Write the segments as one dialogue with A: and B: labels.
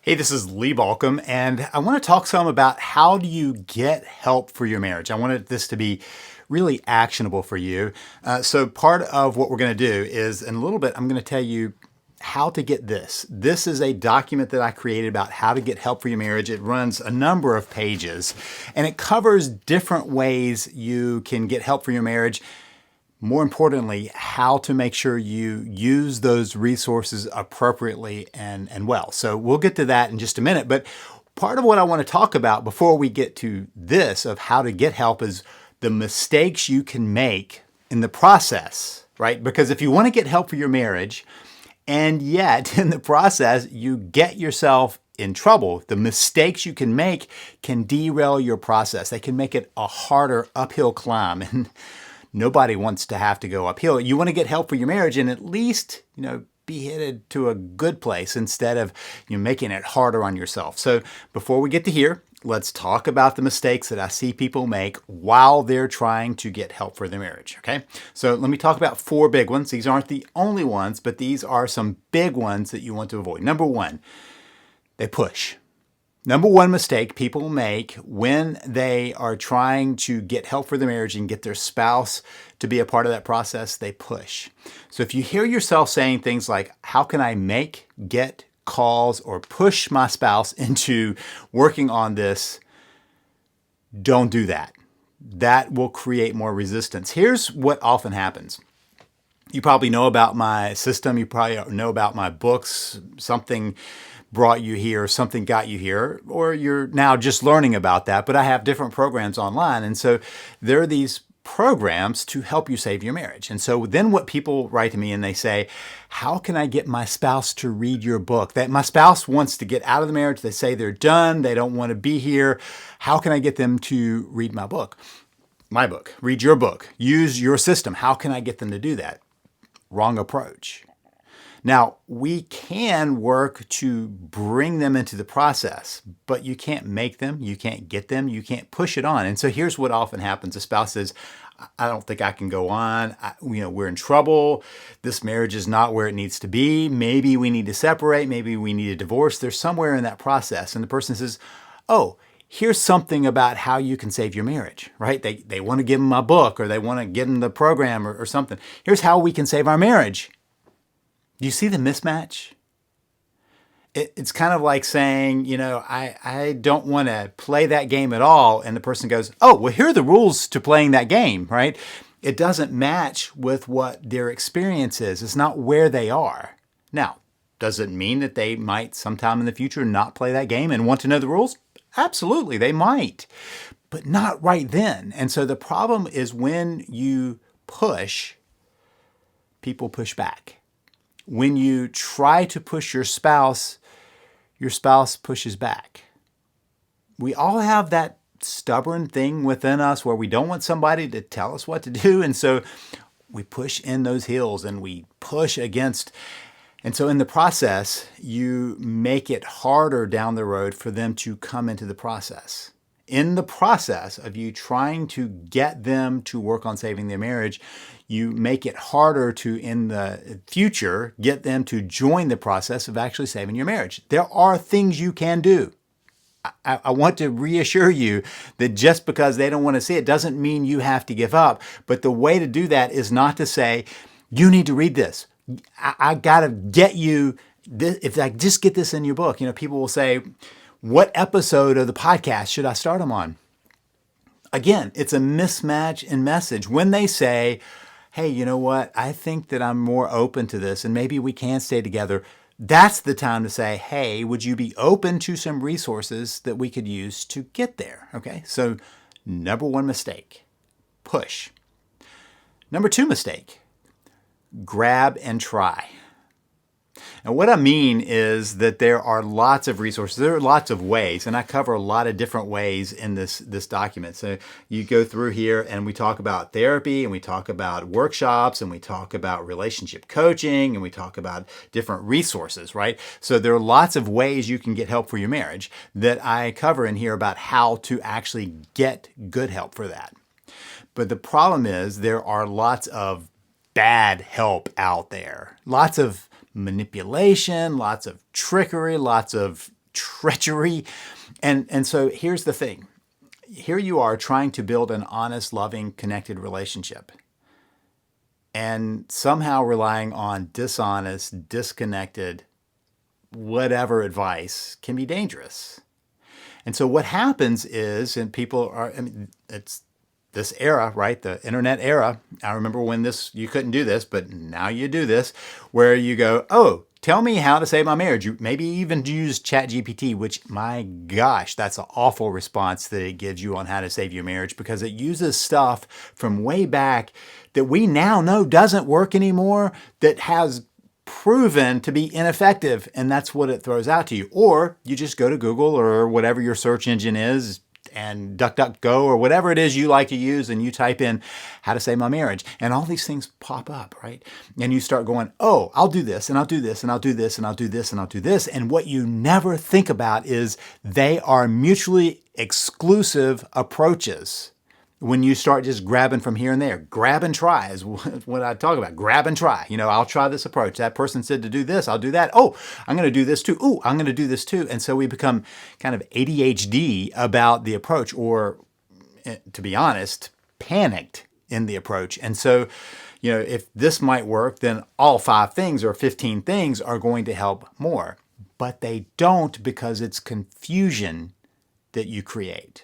A: Hey, this is Lee Balcom, and I want to talk some about how do you get help for your marriage. I wanted this to be really actionable for you. So part of what we're going to do is, in a little bit, I'm going to tell you how to get this. This is a document that I created about how to get help for your marriage. It runs a number of pages, and it covers different ways you can get help for your marriage. More importantly, how to make sure you use those resources appropriately and well. So we'll get to that in just a minute. But part of what I want to talk about before we get to this of how to get help is the mistakes you can make in the process, right? Because if you want to get help for your marriage, and yet in the process, you get yourself in trouble, the mistakes you can make can derail your process. They can make it a harder uphill climb. And nobody wants to have to go uphill. You want to get help for your marriage and at least, be headed to a good place instead of making it harder on yourself. So before we get to here, let's talk about the mistakes that I see people make while they're trying to get help for their marriage, okay? So let me talk about 4 big ones. These aren't the only ones, but these are some big ones that you want to avoid. Number 1, they push. Number 1 mistake people make when they are trying to get help for their marriage and get their spouse to be a part of that process, they push. So if you hear yourself saying things like, how can I make, get, cause, or push my spouse into working on this, don't do that. That will create more resistance. Here's what often happens. You probably know about my system. You probably know about my books. Something brought you here, something got you here, or you're now just learning about that. But I have different programs online. And so there are these programs to help you save your marriage. And so then what people write to me and they say, how can I get my spouse to read your book? That my spouse wants to get out of the marriage. They say they're done. They don't want to be here. How can I get them to read my book? My book, read your book, use your system. How can I get them to do that? Wrong approach. Now, we can work to bring them into the process, but you can't make them, you can't get them, you can't push it on. And so here's what often happens. A spouse says, I don't think I can go on. We're in trouble. This marriage is not where it needs to be. Maybe we need to separate. Maybe we need a divorce. There's somewhere in that process. And the person says, oh, here's something about how you can save your marriage, right? They want to give them my book or they want to get them the program or something. Here's how we can save our marriage. Do you see the mismatch? It's kind of like saying, I don't want to play that game at all. And the person goes, oh, well, here are the rules to playing that game, right? It doesn't match with what their experience is. It's not where they are. Now, does it mean that they might sometime in the future not play that game and want to know the rules? Absolutely, they might, but not right then. And so the problem is when you push, people push back. When you try to push your spouse pushes back. We all have that stubborn thing within us where we don't want somebody to tell us what to do. And so we push in those heels and we push against. And so in the process, you make it harder down the road for them to come into the process. In the process of you trying to get them to work on saving their marriage, you make it harder to, in the future, get them to join the process of actually saving your marriage. There are things you can do. I want to reassure you that just because they don't want to see it doesn't mean you have to give up. But the way to do that is not to say, you need to read this. I got to get you this. If I just get this in your book, people will say, what episode of the podcast should I start them on? Again, it's a mismatch in message. When they say, hey, you know what? I think that I'm more open to this and maybe we can stay together. That's the time to say, hey, would you be open to some resources that we could use to get there? Okay, so number 1 mistake, push. Number 2 mistake, grab and try. And what I mean is that there are lots of resources. There are lots of ways, and I cover a lot of different ways in this document. So you go through here and we talk about therapy and we talk about workshops and we talk about relationship coaching and we talk about different resources, right? So there are lots of ways you can get help for your marriage that I cover in here about how to actually get good help for that. But the problem is there are lots of bad help out there. Lots of manipulation, lots of trickery, lots of treachery. And so here's the thing. Here you are trying to build an honest, loving, connected relationship, and somehow relying on dishonest, disconnected, whatever advice can be dangerous. And so what happens is, and people are, it's this era, right? The internet era. I remember when you couldn't do this, but now you do this, where you go, oh, tell me how to save my marriage. You maybe even use ChatGPT, which, my gosh, that's an awful response that it gives you on how to save your marriage, because it uses stuff from way back that we now know doesn't work anymore, that has proven to be ineffective, and that's what it throws out to you. Or you just go to Google or whatever your search engine is, and DuckDuckGo or whatever it is you like to use, and you type in how to save my marriage, and all these things pop up, right? And you start going, oh, I'll do this, and I'll do this, and I'll do this, and I'll do this, and I'll do this. And what you never think about is they are mutually exclusive approaches. When you start just grabbing from here and there, grab and try is what I talk about. Grab and try. I'll try this approach. That person said to do this, I'll do that. Oh, I'm going to do this too. Oh, I'm going to do this too. And so we become kind of ADHD about the approach, or, to be honest, panicked in the approach. And so, if this might work, then all 5 things or 15 things are going to help more. But they don't, because it's confusion that you create.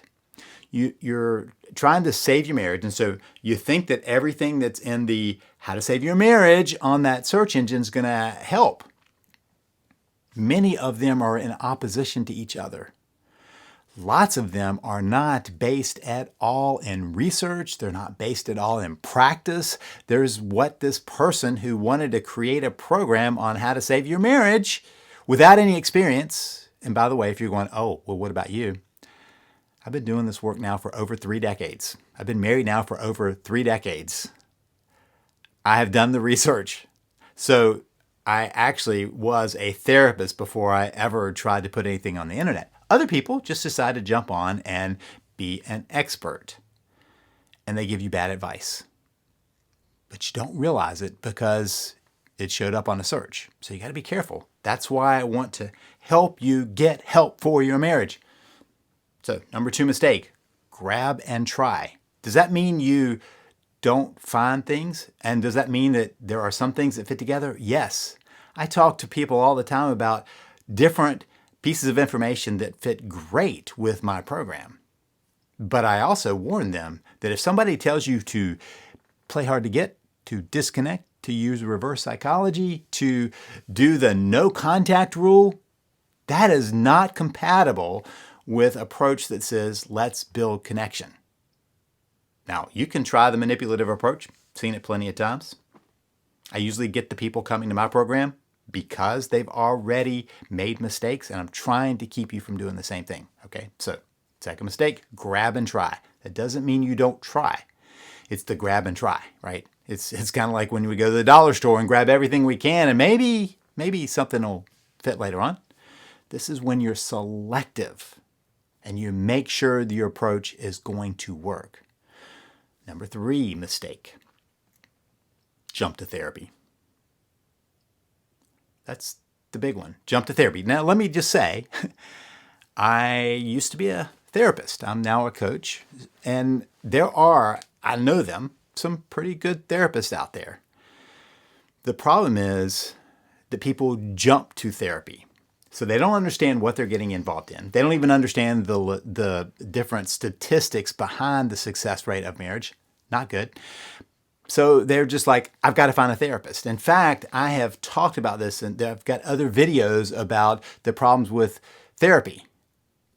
A: You're trying to save your marriage, and so you think that everything that's in the how to save your marriage on that search engine is going to help. Many of them are in opposition to each other. Lots of them are not based at all in research. They're not based at all in practice. There's what this person who wanted to create a program on how to save your marriage without any experience. And by the way, if you're going, oh, well, what about you? I've been doing this work now for over 3 decades. I've been married now for over 3 decades. I have done the research. So I actually was a therapist before I ever tried to put anything on the internet. Other people just decide to jump on and be an expert. And they give you bad advice. But you don't realize it because it showed up on a search. So you got to be careful. That's why I want to help you get help for your marriage. So, number 2 mistake, grab and try. Does that mean you don't find things? And does that mean that there are some things that fit together? Yes. I talk to people all the time about different pieces of information that fit great with my program. But I also warn them that if somebody tells you to play hard to get, to disconnect, to use reverse psychology, to do the no contact rule, that is not compatible with approach that says, let's build connection. Now, you can try the manipulative approach. Seen it plenty of times. I usually get the people coming to my program because they've already made mistakes, and I'm trying to keep you from doing the same thing. Okay, so second mistake, grab and try. That doesn't mean you don't try. It's the grab and try, right? It's kind of like when we go to the dollar store and grab everything we can, and maybe something will fit later on. This is when you're selective and you make sure that your approach is going to work. Number 3 mistake, jump to therapy. That's the big one, jump to therapy. Now, let me just say, I used to be a therapist. I'm now a coach, and I know them, some pretty good therapists out there. The problem is that people jump to therapy. So they don't understand what they're getting involved in. They don't even understand the different statistics behind the success rate of marriage. Not good. So they're just like, I've got to find a therapist. In fact, I have talked about this, and I've got other videos about the problems with therapy,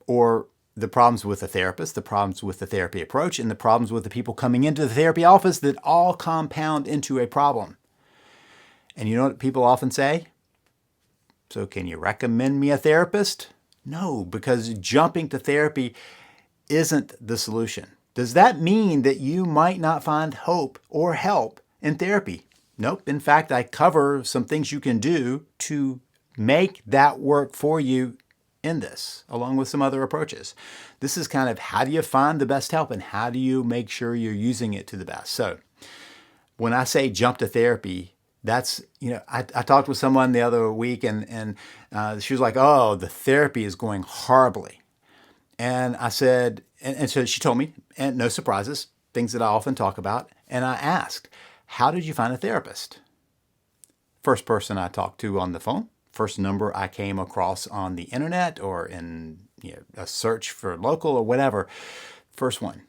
A: or the problems with the therapist, the problems with the therapy approach, and the problems with the people coming into the therapy office that all compound into a problem. And you know what people often say? So can you recommend me a therapist? No, because jumping to therapy isn't the solution. Does that mean that you might not find hope or help in therapy? Nope. In fact, I cover some things you can do to make that work for you in this, along with some other approaches. This is kind of how do you find the best help, and how do you make sure you're using it to the best? So when I say jump to therapy, That's, I talked with someone the other week and she was like, oh, the therapy is going horribly. And I said, and so she told me, and no surprises, things that I often talk about. And I asked, how did you find a therapist? First person I talked to on the phone, first number I came across on the internet or in a search for local or whatever, first one.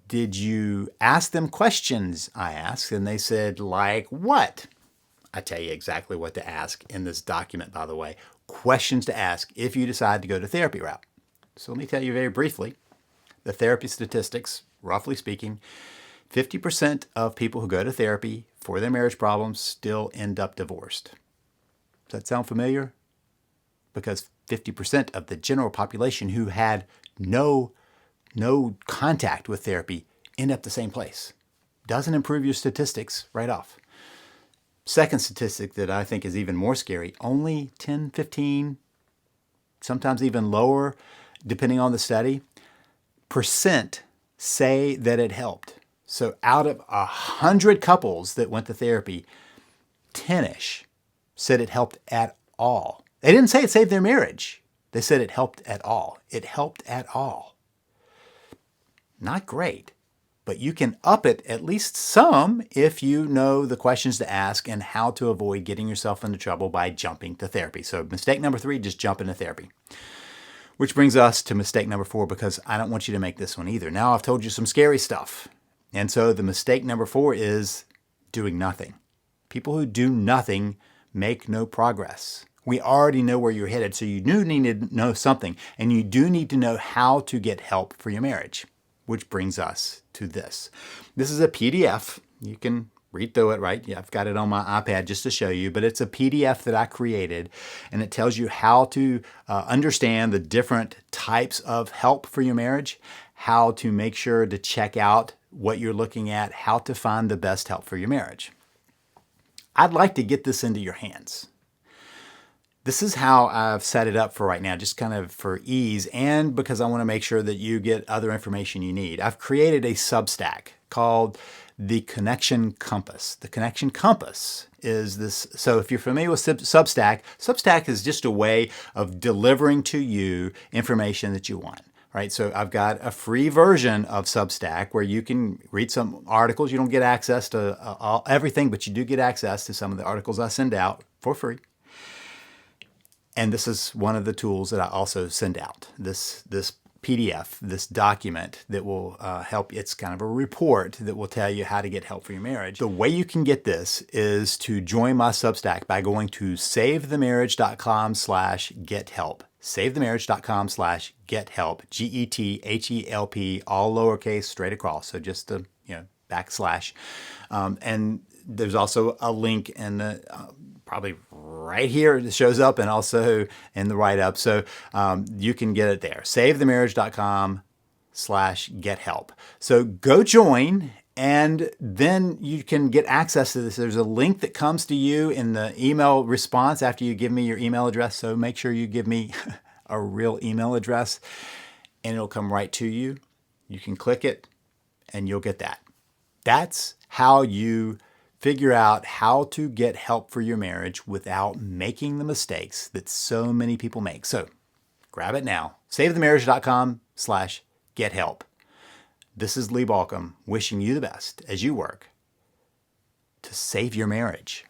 A: Did you ask them questions? I asked, and they said, like what? I tell you exactly what to ask in this document, by the way. Questions to ask if you decide to go the therapy route. So let me tell you very briefly the therapy statistics, roughly speaking. 50% of people who go to therapy for their marriage problems still end up divorced. Does that sound familiar? Because 50% of the general population who had no contact with therapy end up the same place. Doesn't improve your statistics right off. Second statistic that I think is even more scary, only 10, 15, sometimes even lower, depending on the study, percent say that it helped. So out of 100 couples that went to therapy, 10-ish said it helped at all. They didn't say it saved their marriage. They said it helped at all. It helped at all. Not great, but you can up it at least some if you know the questions to ask and how to avoid getting yourself into trouble by jumping to therapy. So mistake number 3, just jump into therapy. Which brings us to mistake number 4, because I don't want you to make this one either. Now I've told you some scary stuff. And so the mistake number 4 is doing nothing. People who do nothing make no progress. We already know where you're headed, so you do need to know something, and you do need to know how to get help for your marriage. Which brings us to this. This is a PDF. You can read through it, right? Yeah, I've got it on my iPad just to show you, but it's a PDF that I created, and it tells you how to understand the different types of help for your marriage, how to make sure to check out what you're looking at, how to find the best help for your marriage. I'd like to get this into your hands. This is how I've set it up for right now, just kind of for ease and because I want to make sure that you get other information you need. I've created a substack called the Connection Compass. The Connection Compass is this. So if you're familiar with Substack, Substack is just a way of delivering to you information that you want. Right, so I've got a free version of Substack where you can read some articles. You don't get access to everything, but you do get access to some of the articles I send out for free. And this is one of the tools that I also send out, this PDF, this document that will help. It's kind of a report that will tell you how to get help for your marriage. The way you can get this is to join my Substack by going to savethemarriage.com/gethelp. savethemarriage.com/gethelp, GETHELP, all lowercase, straight across. So just the backslash. And there's also a link in the probably right here it shows up, and also in the write-up. So you can get it there. savethemarriage.com/gethelp. So go join, and then you can get access to this. There's a link that comes to you in the email response after you give me your email address. So make sure you give me a real email address, and it'll come right to you. You can click it, and you'll get that. That's how you figure out how to get help for your marriage without making the mistakes that so many people make. So grab it now. savethemarriage.com/gethelp. This is Lee Balcom wishing you the best as you work to save your marriage.